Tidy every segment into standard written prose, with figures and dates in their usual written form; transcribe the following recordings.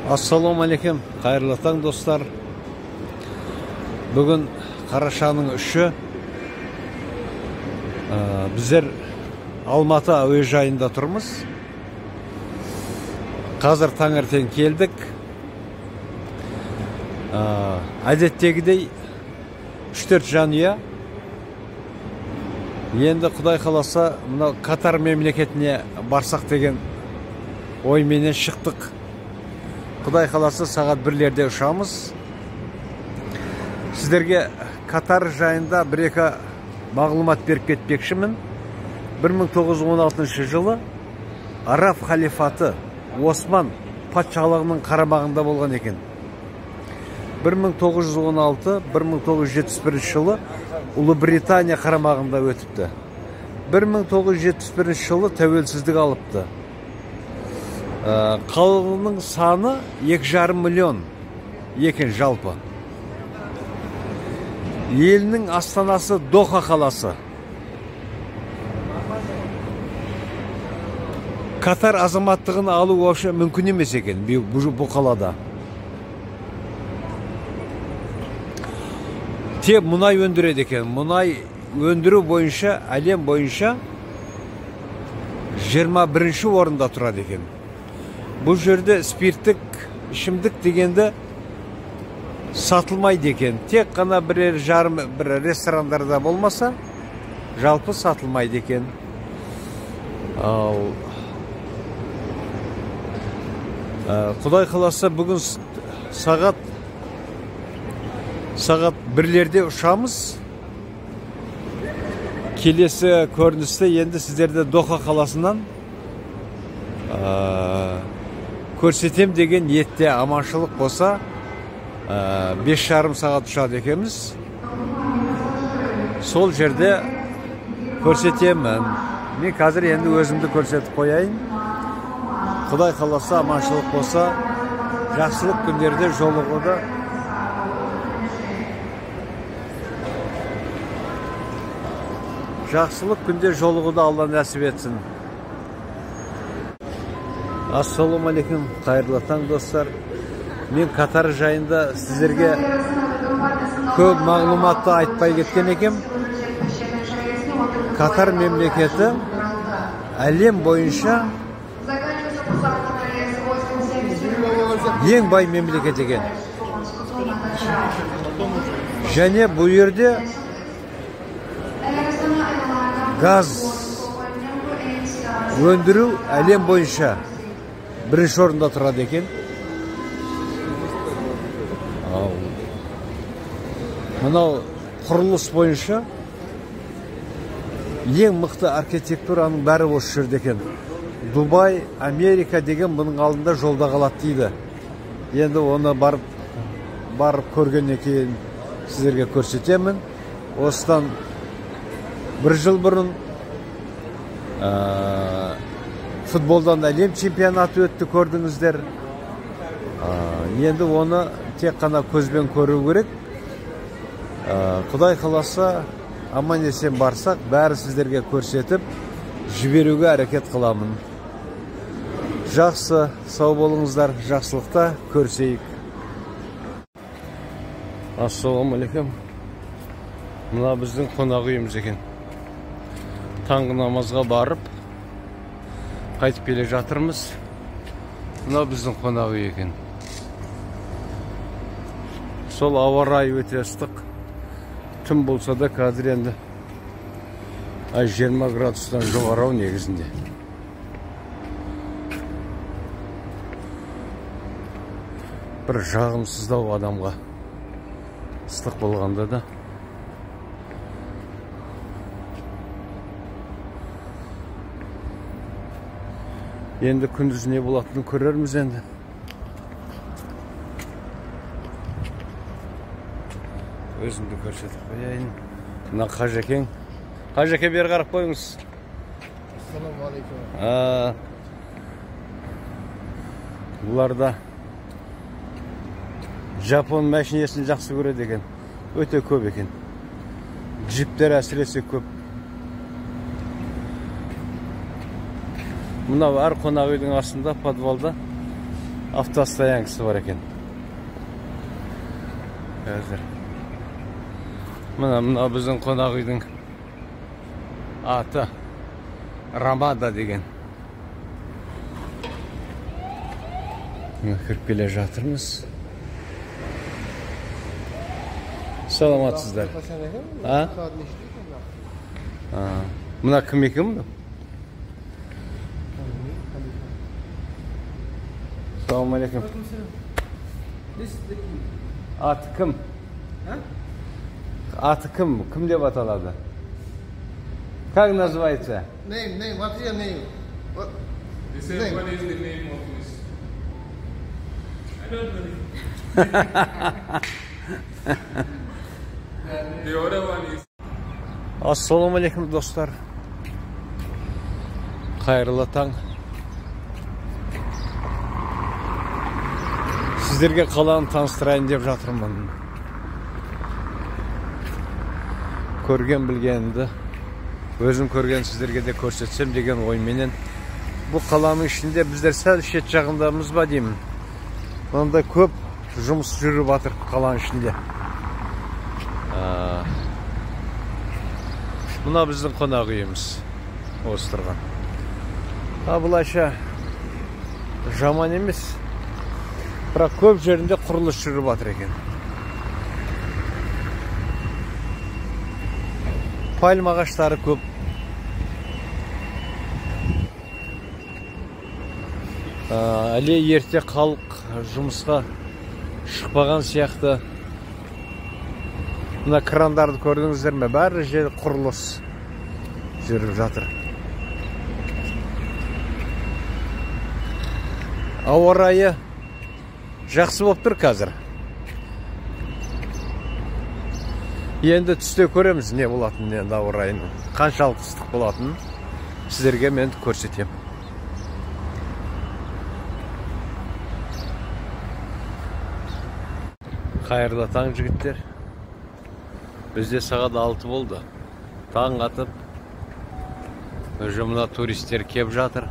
Ассалаумағалейкум, қайырлы таң достар. Бүгін қарашаның 3-і. Біздер Алматы әуежайында тұрмыз. Қазір таңертең келдік. Әдеттегідей 3-4 жанұя. Енді Құдай қаласа, мына Катар мемлекетіне барсақ деген ойменен шықтық. Құдай қаласы сағат 1-лерде ұшамыз. Сіздерге Катар жайында бір-екі мағлұмат беріп кетпекшімін. 1916 жылы Араб халифаты Осман патшалығының қарамағында болған екен. 1916-1971 жылы Ұлыбритания қарамағында өтіпті. 1971 жылы тәуелсіздік алыпты. Қалының саны 2,5 миллион екен жалпы. Елінің астанасы Доха қаласы. Катар азаматтығын алу вообще мүмкін емес екен бұл қалада. Тек мұнай өндіреді екен. Мұнай өндіру бойынша, әлем бойынша 21-ші орында тұрады екен. Бұл жерде спирттік ішімдік дегенде сатылмайды екен. Тек қана бір ресторандарда болмаса, жалпы сатылмайды екен. Құдай қаласа бүгін сағат 1-лерде ұшамыз. Келесі көріністі енді сіздерді Доха қаласынан көрсетем деген ниетте, аманшылық болса 5,5 сағат ұшады екенбіз. Сол жерде көрсетемін. Мен қазір енді өзімді көрсетіп қояйын. Құдай қаласа аманшылық болса, жақсылық күндерде жолығуды Алла нәсіп етсін. Ассалаумағалейкум, қайырлы таң достар. Мен Катар жайында сіздерге көп мағлұматты айтпай кеткен екем. Катар мемлекеті әлем бойынша ең бай мемлекет екен. Және бұл жерде газ өндіру әлем бойынша бірінші орында тұрады екен. Мынау құрылыс бойынша ең мықты архитектураның бәрі осы жерде екен. Дубай, Америка деген бұның алдында жолда қалады дейді. Енді оны барып көргеннен кейін сіздерге көрсетемін. Осыдан 1 жыл бұрын футболдан әлем чемпионаты өтті, көрдіңіздер. Енді оны тек қана көзбен көру керек. Құдай қаласа, аман есен барсақ, бәрі сіздерге көрсетіп, жіберуге әрекет қыламын. Жақсы, сау болыңыздар, жақсылықта көрсейік. Ассалаумағалейкум. Мына біздің қонақ үйіміз екен. Таңғы намазға барып, қайтып келе жатырмыз. Мына біздің қонақ үй екен. Сол ауа райы өте ыстық. Түн болса да қазір енді 20 градустан жоғарау негізінде. Бір жағымсыздау адамға ыстық болғанда да. Енді күндіз не болатынын көрерміз енді. Өзімді көрсетіп қояйын. Мына Қажекең. Қажеке, бері қарап қойыңыз. Ассалаумағалейкум. Бұлар да Жапон мәшинесін жақсы көреді екен. Өте көп екен. Джиптер әсіресе көп. Мынау әр қонақ үйдің астында, подвалда Автостоянкасы бар екен. Қазір. Мына біздің қонақ үйдің аты Рамада деген. Кіріп келе жатырмыз. Саламатсыздар. Мына кім екен бұл? Салам алейкум. Аты кім? Аты кім? Кім деп аталады? Как называется? Name. What's your name? What? They say what is the name of this? I don't know. The other one is. Assalamu alaikum dostlar. Қайырлы таң. Сіздерге қаланы таныстырайын деп жатырмын. Көрген білгенді, өзім көрген сіздерге де көрсетсем деген ойменен. Бұл қаланың ішінде біздер сәл шет жағындамыз ба деймін. Онда көп жұмыс жүріп жатыр қаланың ішінде. Мына біздің қонақ үйіміз осы тұрған. Бұлайша жаман емес. Бірақ көп жерінде құрылыс жүріп жатыр екен. Пальма ағаштары көп. Әле ерте халық жұмысқа шықпаған сияқты. Мына крандарды көрдіңіздер ме? Бәрі жер құрылыс жүріп жатыр. Ауа райы жақсы болып тұр қазір. Енді түсте көреміз не болатынын, енді ауа райының қаншалық ыстық болатынын сіздерге мен көрсетем. Қайырлы таң жігіттер. Бізде сағат 6 болды. Таң атып, мына туристер кеп жатыр.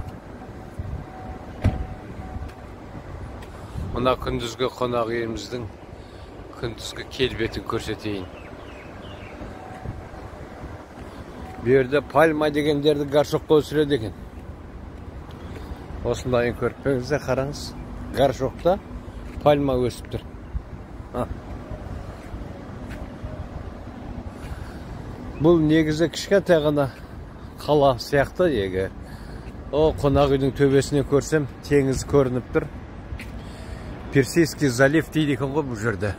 Мына күндізгі қонақ үйіміздің күндізгі келбетін көрсетейін. Берді пальма дегендерді горшокқа өсіреді екен. Осындайын көрпеңізде қараңыз. Горшокта пальма өсіп тұр. Бұл негізі кішкентай ғана қала сияқты егі. Қонақ үйдің төбесіне көрсем, теңіз көрініп тұр. Персийский залив дейді екен ғой бұл жерде.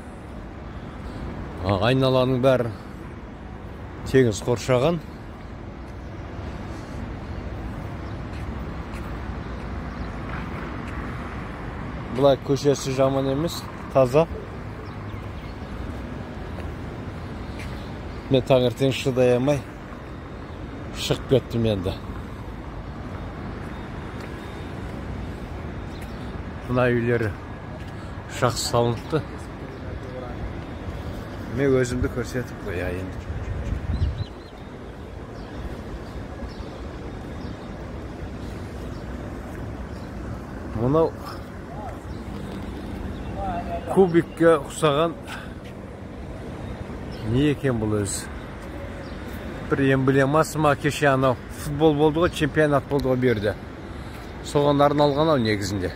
Айналаның бәрі теңіз қоршаған. Бұлай көшесі жаман емес, таза. Мен таңертең шыдай алмай шығып кеттім енді. Мына үйлері жақсы салыныпты. Мен өзімді көрсетіп қояйын. Мынау кубикке ұқсаған не екен бұл өзі? Бір эмблемасы ма, кеше анау футбол болды ғой, чемпионат болды ғой берді. Соған арналған ау негізінде.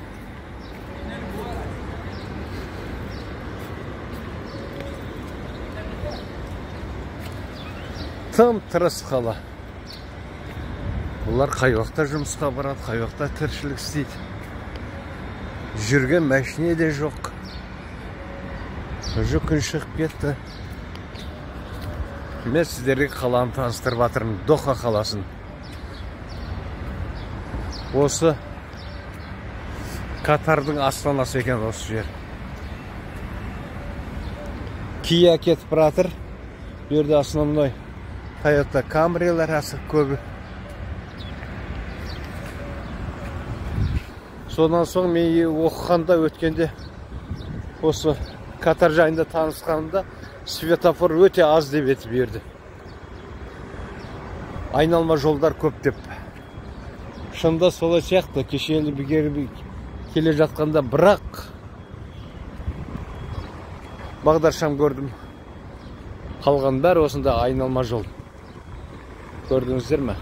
Тым тырыс қала. Олар қай уақытта жұмысқа барады, қай уақытта тіршілік істейді. Жүрген машине де жоқ. Уже күн шығып кетті. Мен сіздерге қаланы таныстырып жатырмын, Доха қаласын. Осы Катардың астанасы екен осы жер. Kia кетіп жатыр. Берді основной Toyota Camry'лер асық көбі. Содан соң мен оқығанда өткенде осы Катар жайында танысқанымда светофор өте аз деп етіп берді. Айналма жолдар көп деп. Шында солай сияқты кешелі бігері келе жатқанда, бірақ бағдаршам көрдім. Қалған бәрі осында айналма жол. Көрдіңіздер ме?